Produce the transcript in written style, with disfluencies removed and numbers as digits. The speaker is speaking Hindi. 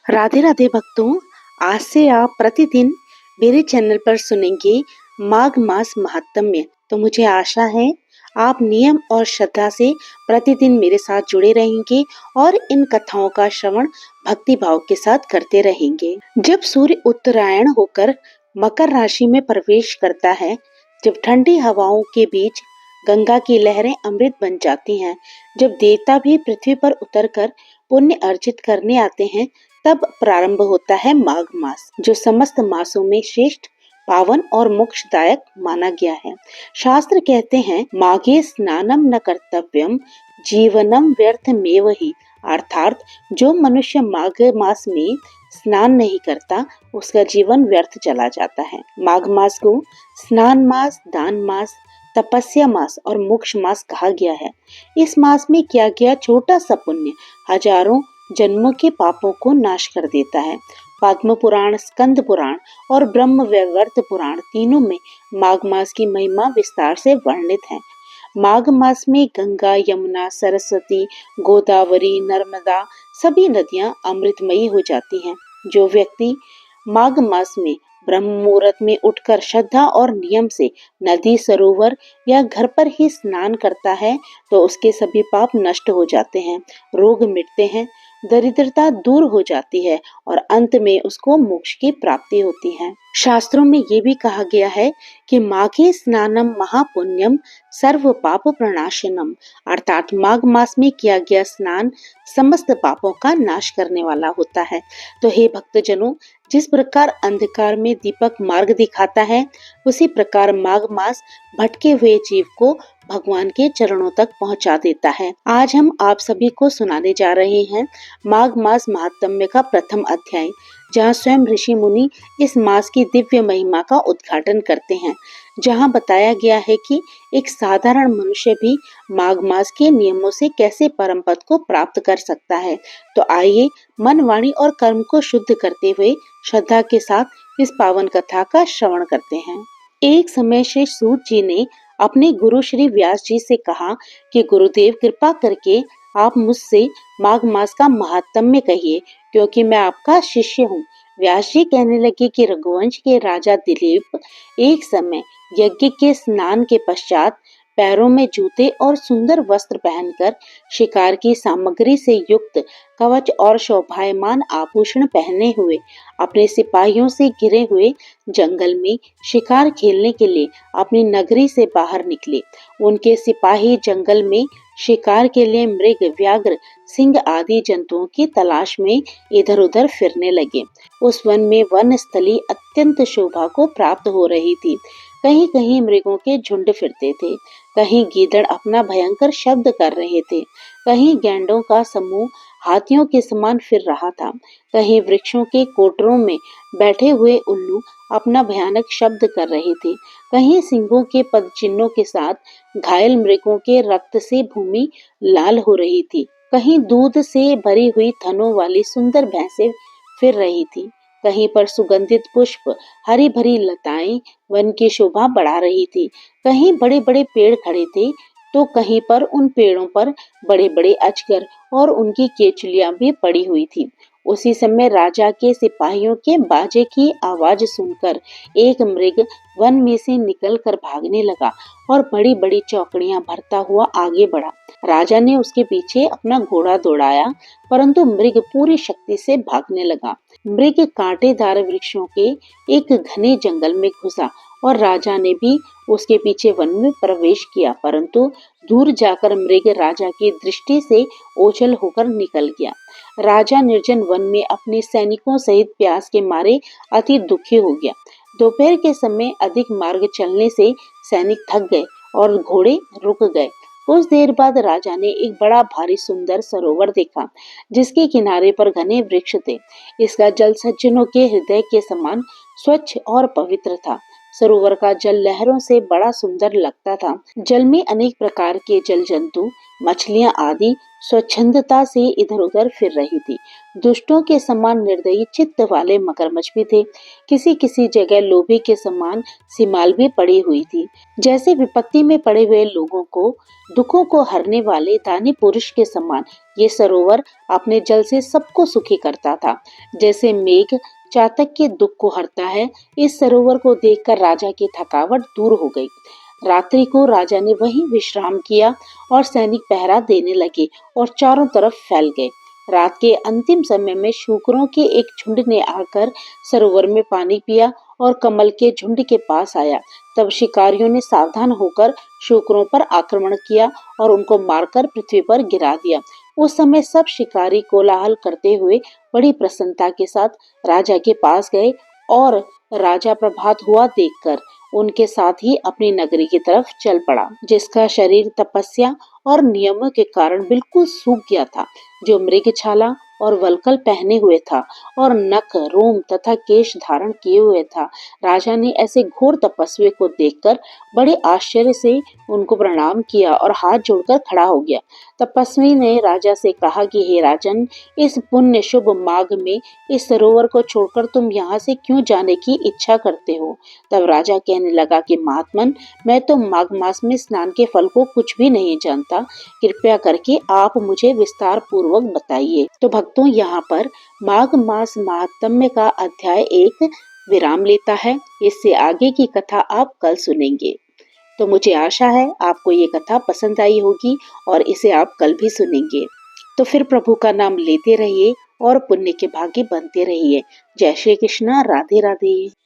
राधे राधे भक्तों, आज से आप प्रतिदिन मेरे चैनल पर सुनेंगे माघ मास महात्म्य। तो मुझे आशा है आप नियम और श्रद्धा से प्रतिदिन मेरे साथ जुड़े रहेंगे और इन कथाओं का श्रवण भक्ति भाव के साथ करते रहेंगे। जब सूर्य उत्तरायण होकर मकर राशि में प्रवेश करता है, जब ठंडी हवाओं के बीच गंगा की लहरें अमृत बन जाती हैं, जब देवता भी पृथ्वी पर उतरकर पुण्य अर्जित करने आते हैं, तब प्रारंभ होता है माघ मास, जो समस्त मासों में श्रेष्ठ, पावन और मोक्षदायक माना गया है। शास्त्र कहते हैं, माघे स्नानम न कर्तव्यम जीवनम व्यर्थमेव ही। अर्थात जो मनुष्य माघ मास में स्नान नहीं करता, उसका जीवन व्यर्थ चला जाता है। माघ मास को स्नान मास, दान मास, तपस्या मास और मोक्ष मास कहा गया है। इस मास में किया गया छोटा सा पुण्य हजारों जन्मों के पापों को नाश कर देता है। पद्म पुराण, स्कंद पुराण और ब्रह्म वैवर्त पुराण तीनों में माघ मास की महिमा विस्तार से वर्णित है। माघ मास में गंगा, यमुना, सरस्वती, गोदावरी, नर्मदा सभी नदियां अमृतमयी हो जाती हैं। जो व्यक्ति माघ मास में ब्रह्म मुहूर्त में उठकर श्रद्धा और नियम से नदी, सरोवर या घर पर ही स्नान करता है, तो उसके सभी पाप नष्ट हो जाते हैं, रोग मिटते हैं, दरिद्रता दूर हो जाती है और अंत में उसको मोक्ष की प्राप्ति होती है। शास्त्रों में ये भी कहा गया है कि माघे स्नानम महापुण्यम सर्व पाप प्रणाशनम। अर्थात माघ मास में किया गया स्नान समस्त पापों का नाश करने वाला होता है। तो हे भक्तजनों, जिस प्रकार अंधकार में दीपक मार्ग दिखाता है, उसी प्रकार माघ मास भटके हुए जीव को भगवान के चरणों तक पहुंचा देता है। आज हम आप सभी को सुनाने जा रहे हैं माघ मास महात्म्य का प्रथम अध्याय, जहां स्वयं ऋषि मुनि इस मास की दिव्य महिमा का उद्घाटन करते हैं, जहां बताया गया है कि एक साधारण मनुष्य भी माघ मास के नियमों से कैसे परम पद को प्राप्त कर सकता है। तो आइए मन, वाणी और कर्म को शुद्ध करते हुए श्रद्धा के साथ इस पावन कथा का श्रवण करते हैं। एक समय श्री सूत जी ने अपने गुरु श्री व्यास जी से कहा कि गुरुदेव, कृपा करके आप मुझसे माघ मास का महात्म्य कहिए, क्योंकि मैं आपका शिष्य हूँ। व्यास जी कहने लगे कि रघुवंश के राजा दिलीप एक समय यज्ञ के स्नान के पश्चात पैरों में जूते और सुंदर वस्त्र पहनकर, शिकार की सामग्री से युक्त कवच और शोभायमान आभूषण पहने हुए, अपने सिपाहियों से घिरे हुए जंगल में शिकार खेलने के लिए अपनी नगरी से बाहर निकले। उनके सिपाही जंगल में शिकार के लिए मृग, व्याघ्र, सिंह आदि जंतुओं की तलाश में इधर उधर फिरने लगे। उस वन में वन स्थली अत्यंत शोभा को प्राप्त हो रही थी। कहीं कहीं मृगों के झुंड फिरते थे, कहीं गीदड़ अपना भयंकर शब्द कर रहे थे, कहीं गैंडों का समूह हाथियों के समान फिर रहा था, कहीं वृक्षों के कोटरों में बैठे हुए उल्लू अपना भयानक शब्द कर रहे थे, कहीं सिंहों के पदचिन्हों के साथ घायल मृगों के रक्त से भूमि लाल हो रही थी, कहीं दूध से भरी हुई थनों वाली सुंदर भैंसें फिर रही थी, कहीं पर सुगंधित पुष्प, हरी भरी लताएं वन की शोभा बढ़ा रही थी, कहीं बड़े बड़े पेड़ खड़े थे, तो कहीं पर उन पेड़ों पर बड़े बड़े अजगर और उनकी केचुलियां भी पड़ी हुई थी। उसी समय राजा के सिपाहियों के बाजे की आवाज सुनकर एक मृग वन में से निकलकर भागने लगा और बड़ी बड़ी चौकड़ियां भरता हुआ आगे बढ़ा। राजा ने उसके पीछे अपना घोड़ा दौड़ाया, परंतु मृग पूरी शक्ति से भागने लगा। मृग कांटेदार वृक्षों के एक घने जंगल में घुसा और राजा ने भी उसके पीछे वन में प्रवेश किया, परंतु दूर जाकर मृग राजा की दृष्टि से ओझल होकर निकल गया। राजा निर्जन वन में अपने सैनिकों सहित प्यास के मारे अति दुखी हो गया। दोपहर के समय अधिक मार्ग चलने से सैनिक थक गए और घोड़े रुक गए। कुछ देर बाद राजा ने एक बड़ा भारी सुंदर सरोवर देखा, जिसके किनारे पर घने वृक्ष थे। इसका जल सज्जनों के हृदय के समान स्वच्छ और पवित्र था। सरोवर का जल लहरों से बड़ा सुंदर लगता था। जल में अनेक प्रकार के जल जंतु, मछलियां आदि स्वच्छंदता से इधर उधर फिर रही थी। दुष्टों के समान निर्दयी चित्त वाले मगरमच्छ भी थे। किसी किसी जगह लोभी के समान सिमाल भी पड़ी हुई थी। जैसे विपत्ति में पड़े हुए लोगों को, दुखों को हरने वाले दानी पुरुष के समान ये सरोवर अपने जल से सबको सुखी करता था। जैसे मेघ चातक के दुख को हरता है, इस सरोवर को देखकर राजा की थकावट दूर हो गई। रात्रि को राजा ने वहीं विश्राम किया और सैनिक पहरा देने लगे और चारों तरफ फैल गए। रात के अंतिम समय में शूकरों के एक झुंड ने आकर सरोवर में पानी पिया और कमल के झुंड के पास आया। तब शिकारियों ने सावधान होकर शूकरों पर आक्रमण किया और उनको मारकर पृथ्वी पर गिरा दिया। उस समय सब शिकारी कोलाहल करते हुए बड़ी प्रसन्नता के साथ राजा के पास गए और राजा प्रभात हुआ देखकर उनके साथ ही अपनी नगरी की तरफ चल पड़ा, जिसका शरीर तपस्या और नियमों के कारण बिल्कुल सूख गया था, जो मृगछाला और वल्कल पहने हुए था और नख, रोम तथा केश धारण किए हुए था। राजा ने ऐसे घोर तपस्वी को देखकर बड़े आश्चर्य से उनको प्रणाम किया और हाथ जोड़कर खड़ा हो गया। तपस्वी ने राजा से कहा कि हे राजन, इस पुण्य शुभ माघ में इस सरोवर को छोड़कर तुम यहाँ से क्यों जाने की इच्छा करते हो? तब राजा कहने लगा कि महात्मन, मैं तो माघ मास में स्नान के फल को कुछ भी नहीं जानता, कृपया करके आप मुझे विस्तार पूर्वक बताइए। तो भक्तों, यहाँ पर माघ मास महात्म्य का अध्याय एक विराम लेता है। इससे आगे की कथा आप कल सुनेंगे। तो मुझे आशा है आपको ये कथा पसंद आई होगी और इसे आप कल भी सुनेंगे। तो फिर प्रभु का नाम लेते रहिए और पुण्य के भागी बनते रहिए। जय श्री कृष्णा। राधे राधे।